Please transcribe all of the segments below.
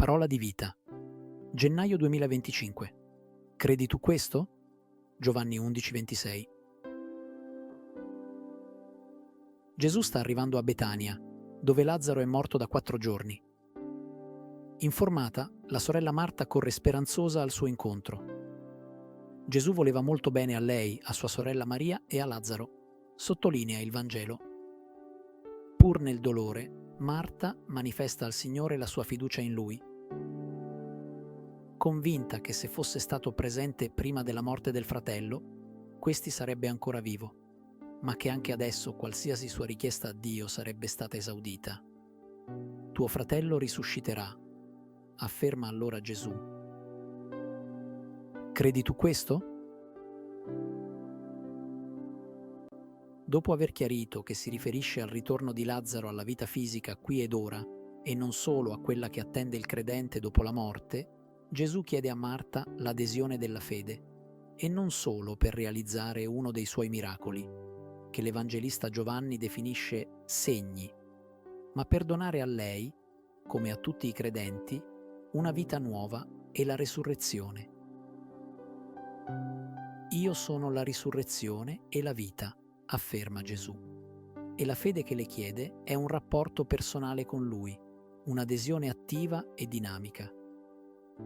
Parola di vita. Gennaio 2025. Credi tu questo? Giovanni 11:26. Gesù sta arrivando a Betania, dove Lazzaro è morto da 4 giorni. Informata, la sorella Marta corre speranzosa al suo incontro. Gesù voleva molto bene a lei, a sua sorella Maria e a Lazzaro, sottolinea il Vangelo. Pur nel dolore, Marta manifesta al Signore la sua fiducia in Lui, convinta che se fosse stato presente prima della morte del fratello, questi sarebbe ancora vivo, ma che anche adesso qualsiasi sua richiesta a Dio sarebbe stata esaudita. Tuo fratello risusciterà, afferma allora Gesù. Credi tu questo? Dopo aver chiarito che si riferisce al ritorno di Lazzaro alla vita fisica qui ed ora, e non solo a quella che attende il credente dopo la morte, Gesù chiede a Marta l'adesione della fede, e non solo per realizzare uno dei suoi miracoli, che l'Evangelista Giovanni definisce segni, ma per donare a lei, come a tutti i credenti, una vita nuova e la resurrezione. Io sono la risurrezione e la vita, afferma Gesù. E la fede che le chiede è un rapporto personale con Lui, un'adesione attiva e dinamica.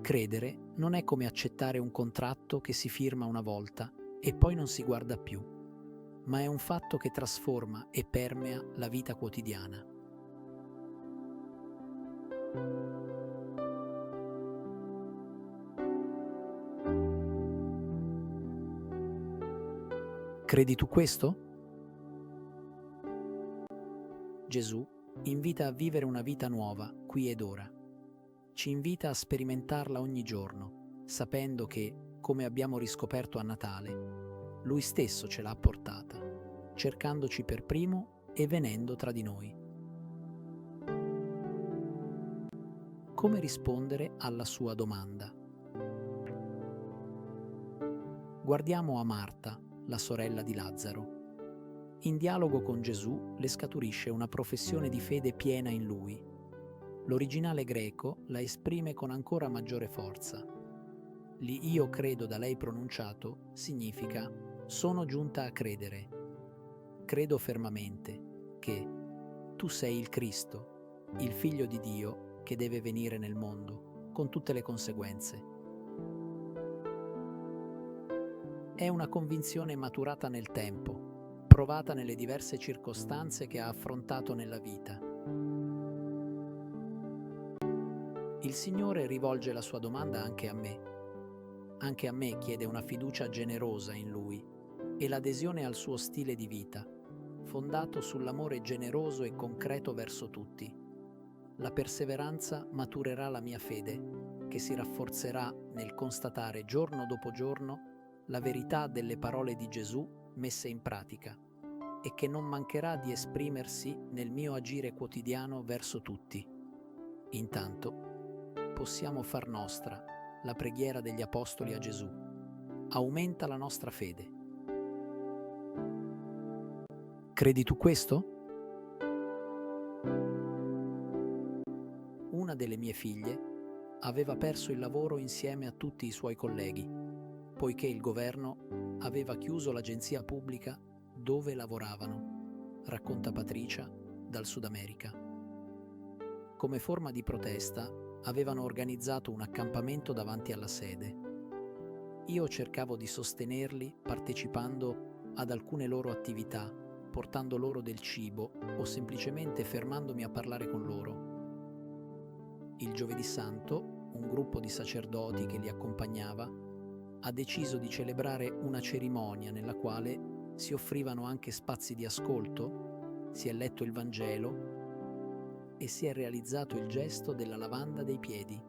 Credere non è come accettare un contratto che si firma una volta e poi non si guarda più, ma è un fatto che trasforma e permea la vita quotidiana. Credi tu questo? Gesù invita a vivere una vita nuova, qui ed ora. Ci invita a sperimentarla ogni giorno, sapendo che, come abbiamo riscoperto a Natale, Lui stesso ce l'ha portata, cercandoci per primo e venendo tra di noi. Come rispondere alla sua domanda? Guardiamo a Marta, la sorella di Lazzaro. In dialogo con Gesù le scaturisce una professione di fede piena in Lui. L'originale greco la esprime con ancora maggiore forza. L'Io credo da lei pronunciato significa sono giunta a credere. Credo fermamente che tu sei il Cristo, il Figlio di Dio che deve venire nel mondo, con tutte le conseguenze. È una convinzione maturata nel tempo, provata nelle diverse circostanze che ha affrontato nella vita. Il Signore rivolge la sua domanda anche a me. Anche a me chiede una fiducia generosa in Lui e l'adesione al suo stile di vita, fondato sull'amore generoso e concreto verso tutti. La perseveranza maturerà la mia fede, che si rafforzerà nel constatare giorno dopo giorno la verità delle parole di Gesù messe in pratica e che non mancherà di esprimersi nel mio agire quotidiano verso tutti. Intanto, possiamo far nostra la preghiera degli Apostoli a Gesù. Aumenta la nostra fede. Credi tu questo? Una delle mie figlie aveva perso il lavoro insieme a tutti i suoi colleghi, poiché il governo aveva chiuso l'agenzia pubblica dove lavoravano, racconta Patricia dal Sud America. Come forma di protesta, avevano organizzato un accampamento davanti alla sede. Io cercavo di sostenerli partecipando ad alcune loro attività, portando loro del cibo o semplicemente fermandomi a parlare con loro. Il Giovedì Santo, un gruppo di sacerdoti che li accompagnava ha deciso di celebrare una cerimonia nella quale si offrivano anche spazi di ascolto, si è letto il Vangelo e si è realizzato il gesto della lavanda dei piedi,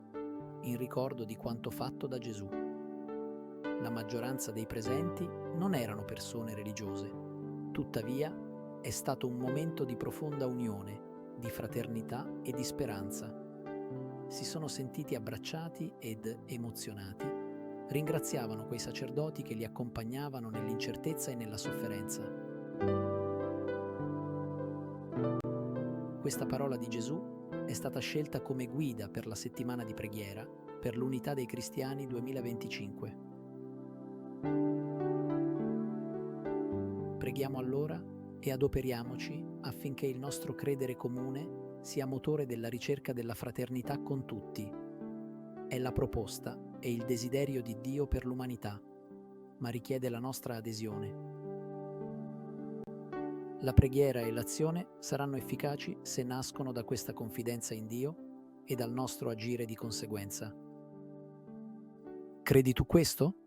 in ricordo di quanto fatto da Gesù. La maggioranza dei presenti non erano persone religiose, tuttavia è stato un momento di profonda unione, di fraternità e di speranza. Si sono sentiti abbracciati ed emozionati, ringraziavano quei sacerdoti che li accompagnavano nell'incertezza e nella sofferenza. Questa parola di Gesù è stata scelta come guida per la settimana di preghiera per l'Unità dei Cristiani 2025. Preghiamo allora e adoperiamoci affinché il nostro credere comune sia motore della ricerca della fraternità con tutti. È la proposta e il desiderio di Dio per l'umanità, ma richiede la nostra adesione. La preghiera e l'azione saranno efficaci se nascono da questa confidenza in Dio e dal nostro agire di conseguenza. Credi tu questo?